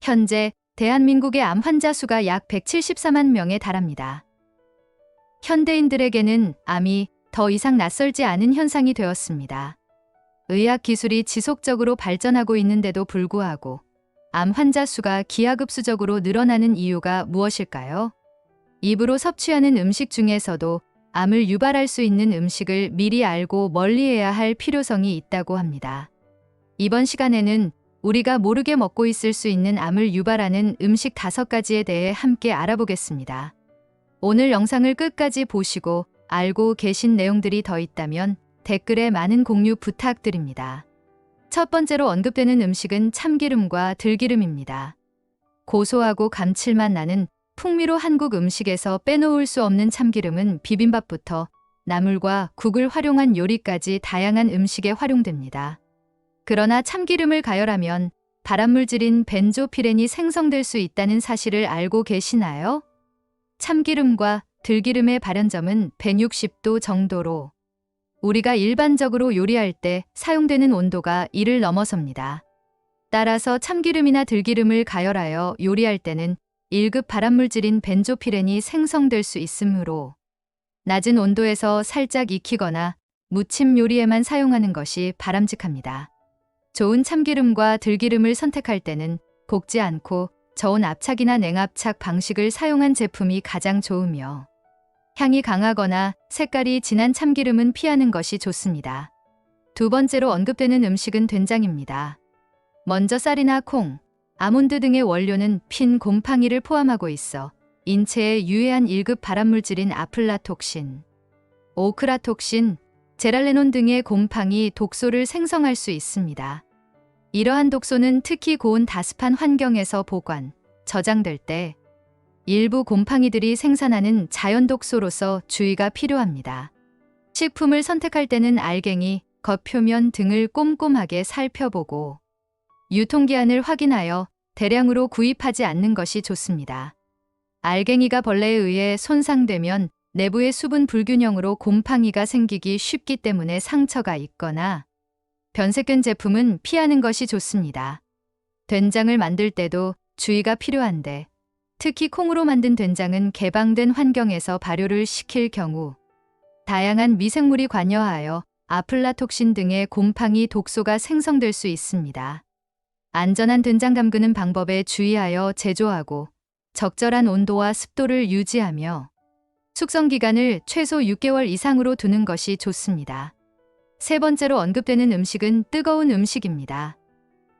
현재 대한민국의 암 환자 수가 약 174만 명에 달합니다. 현대인들에게는 암이 더 이상 낯설지 않은 현상이 되었습니다. 의학 기술이 지속적으로 발전하고 있는데도 불구하고 암 환자 수가 기하급수적으로 늘어나는 이유가 무엇일까요? 입으로 섭취하는 음식 중에서도 암을 유발할 수 있는 음식을 미리 알고 멀리해야 할 필요성이 있다고 합니다. 이번 시간에는 우리가 모르게 먹고 있을 수 있는 암을 유발하는 음식 5가지에 대해 함께 알아보겠습니다. 오늘 영상을 끝까지 보시고 알고 계신 내용들이 더 있다면 댓글에 많은 공유 부탁드립니다. 첫 번째로 언급되는 음식은 참기름과 들기름입니다. 고소하고 감칠맛 나는 풍미로 한국 음식에서 빼놓을 수 없는 참기름은 비빔밥부터 나물과 국을 활용한 요리까지 다양한 음식에 활용됩니다. 그러나 참기름을 가열하면 발암물질인 벤조피렌이 생성될 수 있다는 사실을 알고 계시나요? 참기름과 들기름의 발연점은 160도 정도로 우리가 일반적으로 요리할 때 사용되는 온도가 이를 넘어섭니다. 따라서 참기름이나 들기름을 가열하여 요리할 때는 1급 발암물질인 벤조피렌이 생성될 수 있으므로 낮은 온도에서 살짝 익히거나 무침 요리에만 사용하는 것이 바람직합니다. 좋은 참기름과 들기름을 선택할 때는 볶지 않고 저온 압착이나 냉압착 방식을 사용한 제품이 가장 좋으며 향이 강하거나 색깔이 진한 참기름은 피하는 것이 좋습니다. 두 번째로 언급되는 음식은 된장입니다. 먼저 쌀이나 콩, 아몬드 등의 원료는 핀 곰팡이를 포함하고 있어 인체에 유해한 1급 발암물질인 아플라톡신, 오크라톡신, 제랄레논 등의 곰팡이 독소를 생성할 수 있습니다. 이러한 독소는 특히 고온 다습한 환경에서 보관, 저장될 때 일부 곰팡이들이 생산하는 자연 독소로서 주의가 필요합니다. 식품을 선택할 때는 알갱이, 겉표면 등을 꼼꼼하게 살펴보고 유통기한을 확인하여 대량으로 구입하지 않는 것이 좋습니다. 알갱이가 벌레에 의해 손상되면 내부의 수분 불균형으로 곰팡이가 생기기 쉽기 때문에 상처가 있거나 변색된 제품은 피하는 것이 좋습니다. 된장을 만들 때도 주의가 필요한데 특히 콩으로 만든 된장은 개방된 환경에서 발효를 시킬 경우 다양한 미생물이 관여하여 아플라톡신 등의 곰팡이 독소가 생성될 수 있습니다. 안전한 된장 담그는 방법에 주의하여 제조하고 적절한 온도와 습도를 유지하며 숙성 기간을 최소 6개월 이상으로 두는 것이 좋습니다. 세 번째로 언급되는 음식은 뜨거운 음식입니다.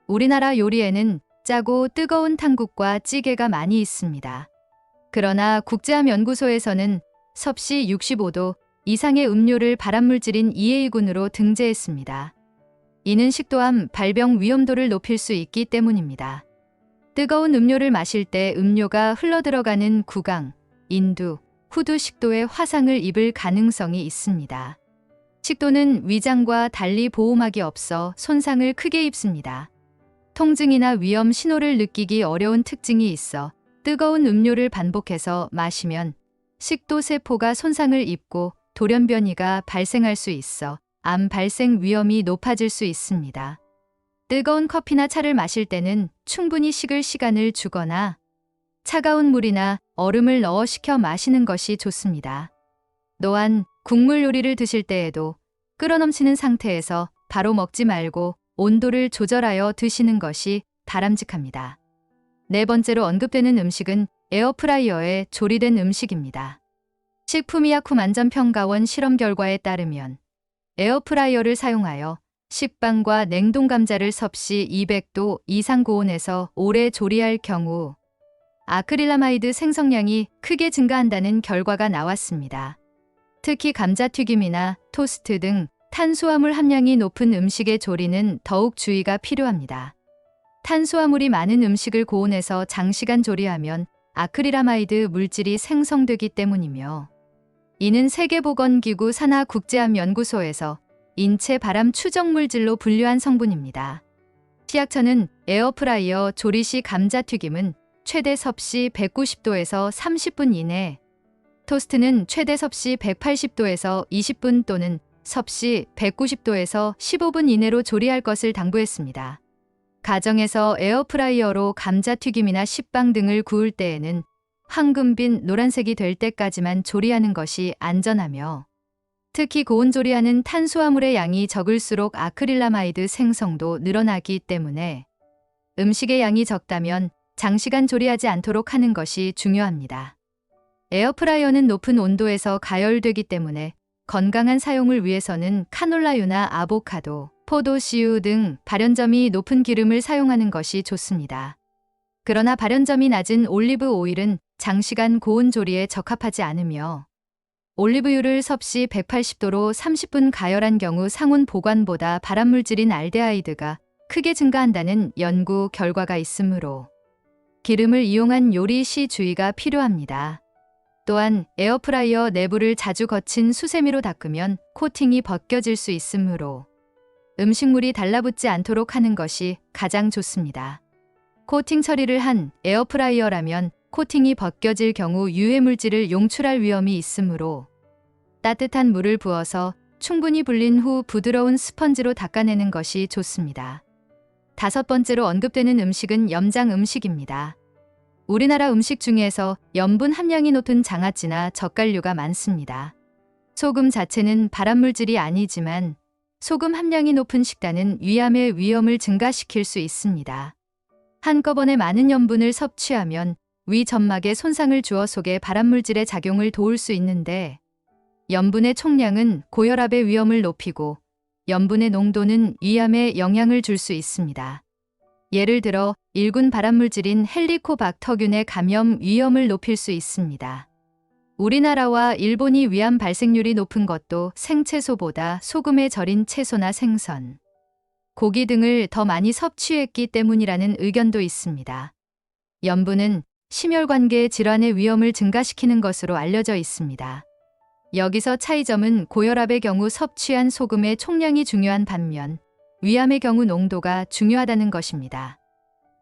우리나라 요리에는 짜고 뜨거운 탕국과 찌개가 많이 있습니다. 그러나 국제암연구소에서는 섭씨 65도 이상의 음료를 발암물질인 EA군으로 등재했습니다. 이는 식도암 발병 위험도를 높일 수 있기 때문입니다. 뜨거운 음료를 마실 때 음료가 흘러들어가는 구강, 인두, 후두 식도에 화상을 입을 가능성이 있습니다. 식도는 위장과 달리 보호막이 없어 손상을 크게 입습니다. 통증이나 위험 신호를 느끼기 어려운 특징이 있어 뜨거운 음료를 반복해서 마시면 식도세포가 손상을 입고 돌연변이가 발생할 수 있어 암 발생 위험이 높아질 수 있습니다. 뜨거운 커피나 차를 마실 때는 충분히 식을 시간을 주거나 차가운 물이나 얼음을 넣어 식혀 마시는 것이 좋습니다. 또한 국물 요리를 드실 때에도 끓어넘치는 상태에서 바로 먹지 말고 온도를 조절하여 드시는 것이 바람직합니다. 네 번째로 언급되는 음식은 에어프라이어에 조리된 음식입니다. 식품의약품안전평가원 실험 결과에 따르면 에어프라이어를 사용하여 식빵과 냉동 감자를 섭씨 200도 이상 고온에서 오래 조리할 경우 아크릴라마이드 생성량이 크게 증가한다는 결과가 나왔습니다. 특히 감자튀김이나 토스트 등 탄수화물 함량이 높은 음식의 조리는 더욱 주의가 필요합니다. 탄수화물이 많은 음식을 고온에서 장시간 조리하면 아크릴라마이드 물질이 생성되기 때문이며 이는 세계보건기구 산하국제암연구소에서 인체 발암 추적 물질로 분류한 성분입니다. 치약처는 에어프라이어 조리 시 감자튀김은 최대 섭씨 190도에서 30분 이내, 토스트는 최대 섭씨 180도에서 20분 또는 섭씨 190도에서 15분 이내로 조리할 것을 당부했습니다. 가정에서 에어프라이어로 감자튀김이나 식빵 등을 구울 때에는 황금빛 노란색이 될 때까지만 조리하는 것이 안전하며, 특히 고온 조리하는 탄수화물의 양이 적을수록 아크릴라마이드 생성도 늘어나기 때문에 음식의 양이 적다면 장시간 조리하지 않도록 하는 것이 중요합니다. 에어프라이어는 높은 온도에서 가열되기 때문에 건강한 사용을 위해서는 카놀라유나 아보카도, 포도씨유 등 발연점이 높은 기름을 사용하는 것이 좋습니다. 그러나 발연점이 낮은 올리브 오일은 장시간 고온 조리에 적합하지 않으며, 올리브유를 섭씨 180도로 30분 가열한 경우 상온 보관보다 발암물질인 알데하이드가 크게 증가한다는 연구 결과가 있으므로 기름을 이용한 요리 시 주의가 필요합니다. 또한 에어프라이어 내부를 자주 거친 수세미로 닦으면 코팅이 벗겨질 수 있으므로 음식물이 달라붙지 않도록 하는 것이 가장 좋습니다. 코팅 처리를 한 에어프라이어라면 코팅이 벗겨질 경우 유해물질을 용출할 위험이 있으므로 따뜻한 물을 부어서 충분히 불린 후 부드러운 스펀지로 닦아내는 것이 좋습니다. 5번째로 언급되는 음식은 염장 음식입니다. 우리나라 음식 중에서 염분 함량이 높은 장아찌나 젓갈류가 많습니다. 소금 자체는 발암물질이 아니지만 소금 함량이 높은 식단은 위암의 위험을 증가시킬 수 있습니다. 한꺼번에 많은 염분을 섭취하면 위 점막에 손상을 주어 속의 발암물질의 작용을 도울 수 있는데, 염분의 총량은 고혈압의 위험을 높이고 염분의 농도는 위암에 영향을 줄 수 있습니다. 예를 들어 일군 발암물질인 헬리코박터균의 감염 위험을 높일 수 있습니다. 우리나라와 일본이 위암 발생률이 높은 것도 생채소보다 소금에 절인 채소나 생선, 고기 등을 더 많이 섭취했기 때문이라는 의견도 있습니다. 염분은 심혈관계 질환의 위험을 증가시키는 것으로 알려져 있습니다. 여기서 차이점은 고혈압의 경우 섭취한 소금의 총량이 중요한 반면 위암의 경우 농도가 중요하다는 것입니다.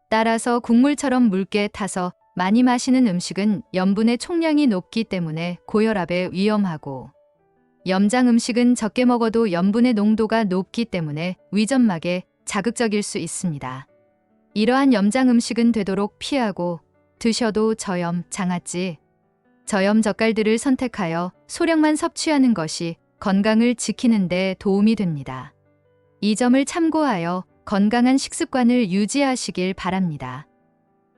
따라서 국물처럼 묽게 타서 많이 마시는 음식은 염분의 총량이 높기 때문에 고혈압에 위험하고, 염장 음식은 적게 먹어도 염분의 농도가 높기 때문에 위점막에 자극적일 수 있습니다. 이러한 염장 음식은 되도록 피하고 드셔도 저염, 장아찌, 저염 젓갈들을 선택하여 소량만 섭취하는 것이 건강을 지키는 데 도움이 됩니다. 이 점을 참고하여 건강한 식습관을 유지하시길 바랍니다.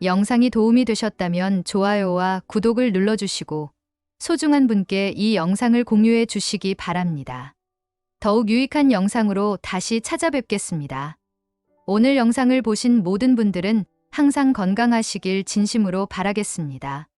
영상이 도움이 되셨다면 좋아요와 구독을 눌러주시고 소중한 분께 이 영상을 공유해 주시기 바랍니다. 더욱 유익한 영상으로 다시 찾아뵙겠습니다. 오늘 영상을 보신 모든 분들은 항상 건강하시길 진심으로 바라겠습니다.